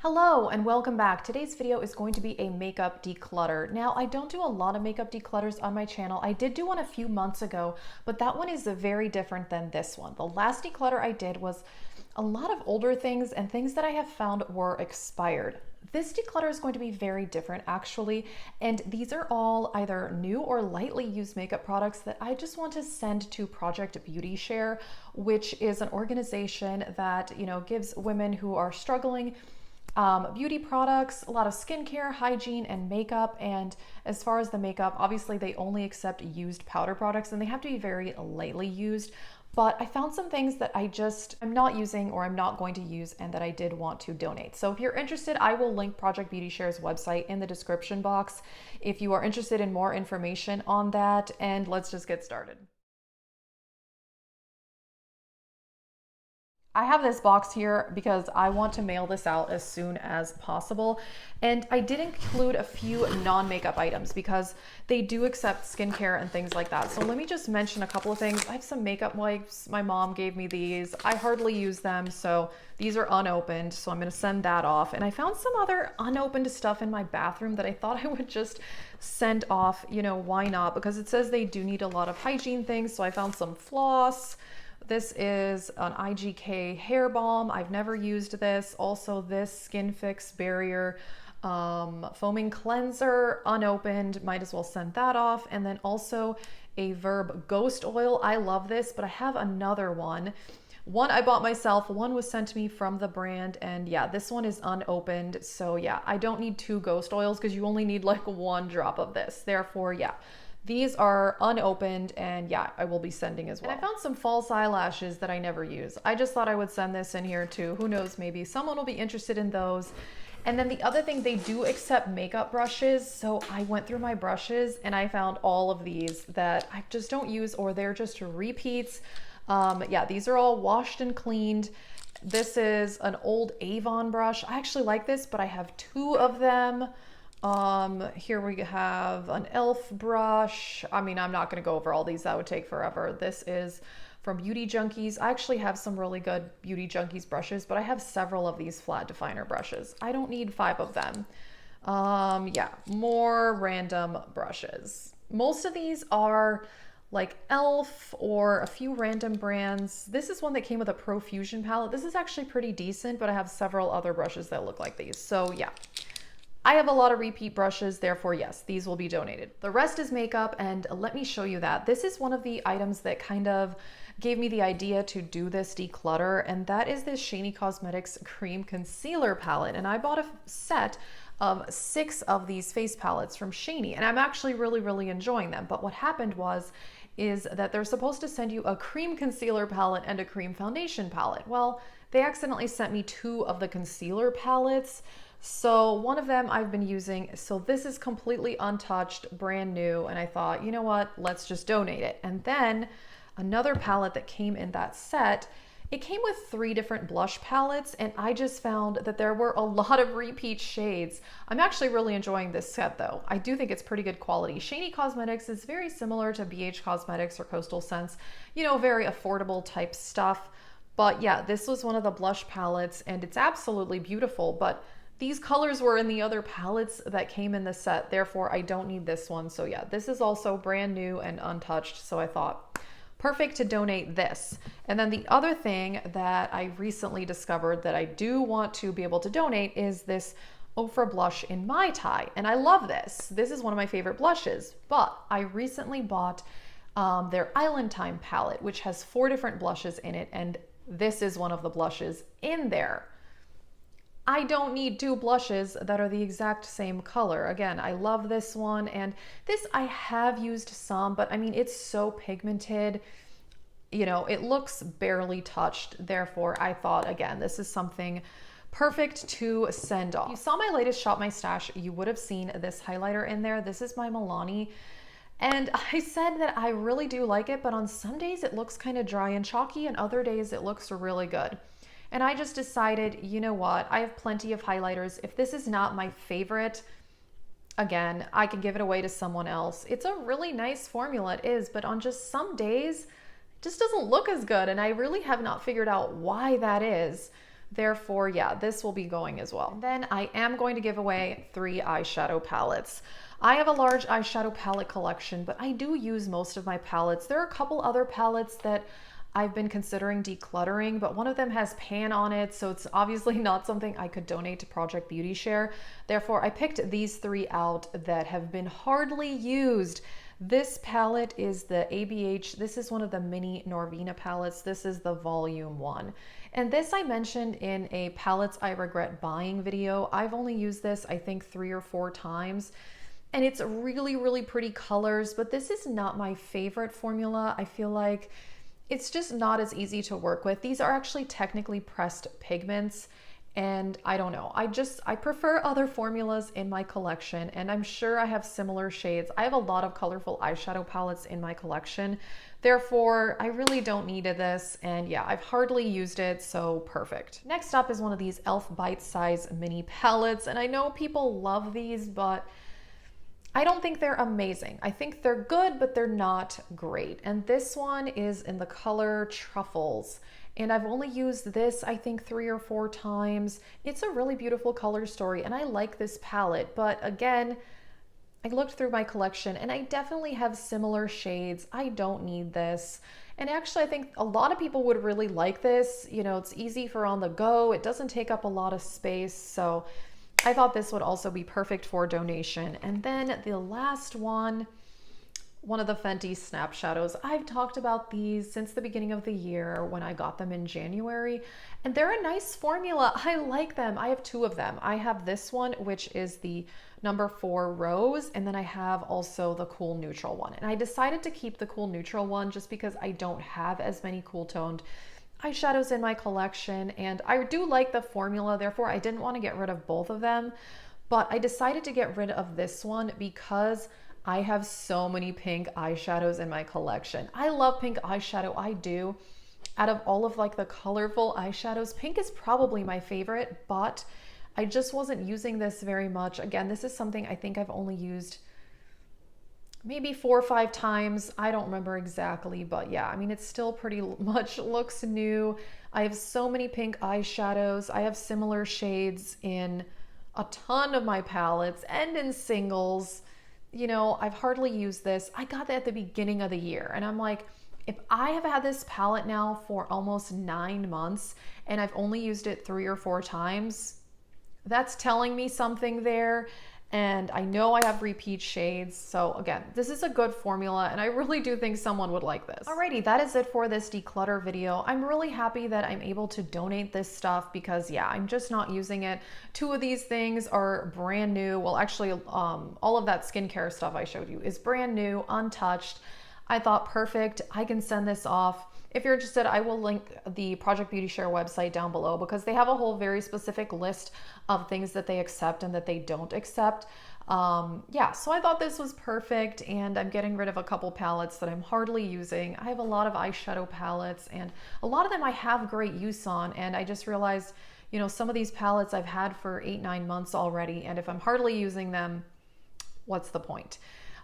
Hello and welcome back. Today's video is going to be a makeup declutter. Now, I don't do a lot of makeup declutters on my channel. I did do one a few months ago, but that one is very different than this one. The last declutter I did was a lot of older things and things that I have found were expired. This declutter is going to be very different actually, and these are all either new or lightly used makeup products that I just want to send to Project Beauty Share, which is an organization that, gives women who are struggling beauty products, a lot of skincare, hygiene, and makeup. And as far as the makeup, obviously they only accept used powder products and they have to be very lightly used. But I found some things that I'm not using or I'm not going to use and that I did want to donate. So if you're interested, I will link Project Beauty Share's website in the description box if you are interested in more information on that. And let's just get started. I have this box here because I want to mail this out as soon as possible. And I did include a few non-makeup items because they do accept skincare and things like that. So let me just mention a couple of things. I have some makeup wipes. My mom gave me these. I hardly use them, so these are unopened. So I'm gonna send that off. And I found some other unopened stuff in my bathroom that I thought I would just send off. Why not? Because it says they do need a lot of hygiene things. So I found some floss. This is an IGK hair balm. I've never used this. Also this Skin Fix Barrier foaming cleanser, unopened, might as well send that off. And then also a Verb Ghost Oil. I love this, but I have another one. One I bought myself, one was sent to me from the brand, and yeah, this one is unopened. So yeah, I don't need two ghost oils because you only need like one drop of this. Therefore, yeah. These are unopened and yeah, I will be sending as well. And I found some false eyelashes that I never use. I just thought I would send this in here too. Who knows, maybe someone will be interested in those. And then the other thing, they do accept makeup brushes. So I went through my brushes and I found all of these that I just don't use or they're just repeats. Yeah, these are all washed and cleaned. This is an old Avon brush. I actually like this, but I have two of them. Here we have an e.l.f. brush. I mean, I'm not going to go over all these. That would take forever. This is from Beauty Junkies. I actually have some really good Beauty Junkies brushes, but I have several of these flat definer brushes. I don't need 5 of them. Yeah, more random brushes. Most of these are like e.l.f. or a few random brands. This is one that came with a Profusion palette. This is actually pretty decent, but I have several other brushes that look like these. So yeah. I have a lot of repeat brushes, therefore, yes, these will be donated. The rest is makeup, and let me show you that. This is one of the items that kind of gave me the idea to do this declutter, and that is this Shaney Cosmetics Cream Concealer Palette. And I bought a set of 6 of these face palettes from Shaney, and I'm actually really enjoying them. But what happened is that they're supposed to send you a cream concealer palette and a cream foundation palette. Well, they accidentally sent me 2 of the concealer palettes. So one of them I've been using. So this is completely untouched, brand new. And I thought, you know what, let's just donate it. And then another palette that came in that set, it came with 3 different blush palettes. And I just found that there were a lot of repeat shades. I'm actually really enjoying this set though. I do think it's pretty good quality. Shaney Cosmetics is very similar to BH Cosmetics or Coastal Scents, very affordable type stuff. But yeah, this was one of the blush palettes and it's absolutely beautiful. But these colors were in the other palettes that came in the set, therefore I don't need this one. So yeah, this is also brand new and untouched. So I thought, perfect to donate this. And then the other thing that I recently discovered that I do want to be able to donate is this Ofra blush in Mai Tai. And I love this. This is one of my favorite blushes, but I recently bought their Island Time palette, which has 4 different blushes in it. And this is one of the blushes in there. I don't need 2 blushes that are the exact same color. Again, I love this one, and this I have used some, but I mean, it's so pigmented, it looks barely touched. Therefore, I thought, again, this is something perfect to send off. If you saw my latest Shop My Stash, you would have seen this highlighter in there. This is my Milani. And I said that I really do like it, but on some days it looks kind of dry and chalky, and other days it looks really good. And I just decided, you know what, I have plenty of highlighters. If this is not my favorite, again, I can give it away to someone else. It's a really nice formula, it is, but on just some days, it just doesn't look as good. And I really have not figured out why that is. Therefore, yeah, this will be going as well. And then I am going to give away 3 eyeshadow palettes. I have a large eyeshadow palette collection, but I do use most of my palettes. There are a couple other palettes that I've been considering decluttering, but one of them has pan on it, so it's obviously not something I could donate to Project Beauty Share. Therefore, I picked these 3 out that have been hardly used. This palette is the ABH. This is one of the mini Norvina palettes. This is the volume 1. And this I mentioned in a palettes I regret buying video. I've only used this, I think, 3 or 4 times. And it's really, really pretty colors, but this is not my favorite formula. I feel like it's just not as easy to work with. These are actually technically pressed pigments, and I don't know. I prefer other formulas in my collection, and I'm sure I have similar shades. I have a lot of colorful eyeshadow palettes in my collection. Therefore, I really don't need this, and yeah, I've hardly used it, so perfect. Next up is one of these e.l.f. bite-size mini palettes, and I know people love these, but I don't think they're amazing. I think they're good, but they're not great. And this one is in the color Truffles. And I've only used this, I think, 3 or 4 times. It's a really beautiful color story, and I like this palette. But again, I looked through my collection, and I definitely have similar shades. I don't need this. And actually, I think a lot of people would really like this. You know, it's easy for on the go. It doesn't take up a lot of space. So I thought this would also be perfect for donation. And then the last one of the Fenty Snap Shadows. I've talked about these since the beginning of the year when I got them in January, and they're a nice formula. I like them. I have 2 of them. I have this one, which is the number 4 Rose, and then I have also the Cool Neutral one. And I decided to keep the Cool Neutral one just because I don't have as many cool toned eyeshadows in my collection, and I do like the formula. Therefore, I didn't want to get rid of both of them, but I decided to get rid of this one because I have so many pink eyeshadows in my collection. I love pink eyeshadow. I do. Out of all of like the colorful eyeshadows, pink is probably my favorite, but I just wasn't using this very much. Again, this is something I think I've only used maybe 4 or 5 times. I don't remember exactly, but yeah, I mean, it still pretty much looks new. I have so many pink eyeshadows. I have similar shades in a ton of my palettes and in singles. You know, I've hardly used this. I got that at the beginning of the year, and I'm like, if I have had this palette now for almost 9 months and I've only used it 3 or 4 times, that's telling me something there. And I know I have repeat shades. So again, this is a good formula, and I really do think someone would like this. Alrighty, that is it for this declutter video. I'm really happy that I'm able to donate this stuff because yeah, I'm just not using it. 2 of these things are brand new. Well, actually, all of that skincare stuff I showed you is brand new, untouched. I thought, perfect, I can send this off. If you're interested, I will link the Project Beauty Share website down below because they have a whole very specific list of things that they accept and that they don't accept. Yeah, so I thought this was perfect, and I'm getting rid of a couple palettes that I'm hardly using. I have a lot of eyeshadow palettes, and a lot of them I have great use on, and I just realized, you know, some of these palettes I've had for 8-9 months already, and if I'm hardly using them, what's the point?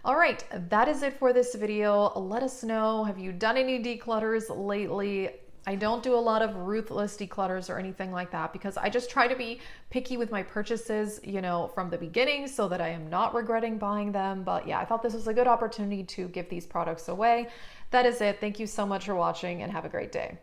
All right, that is it for this video. Let us know, have you done any declutters lately? I don't do a lot of ruthless declutters or anything like that because I just try to be picky with my purchases, you know, from the beginning so that I am not regretting buying them. But yeah, I thought this was a good opportunity to give these products away. That is it. Thank you so much for watching, and have a great day.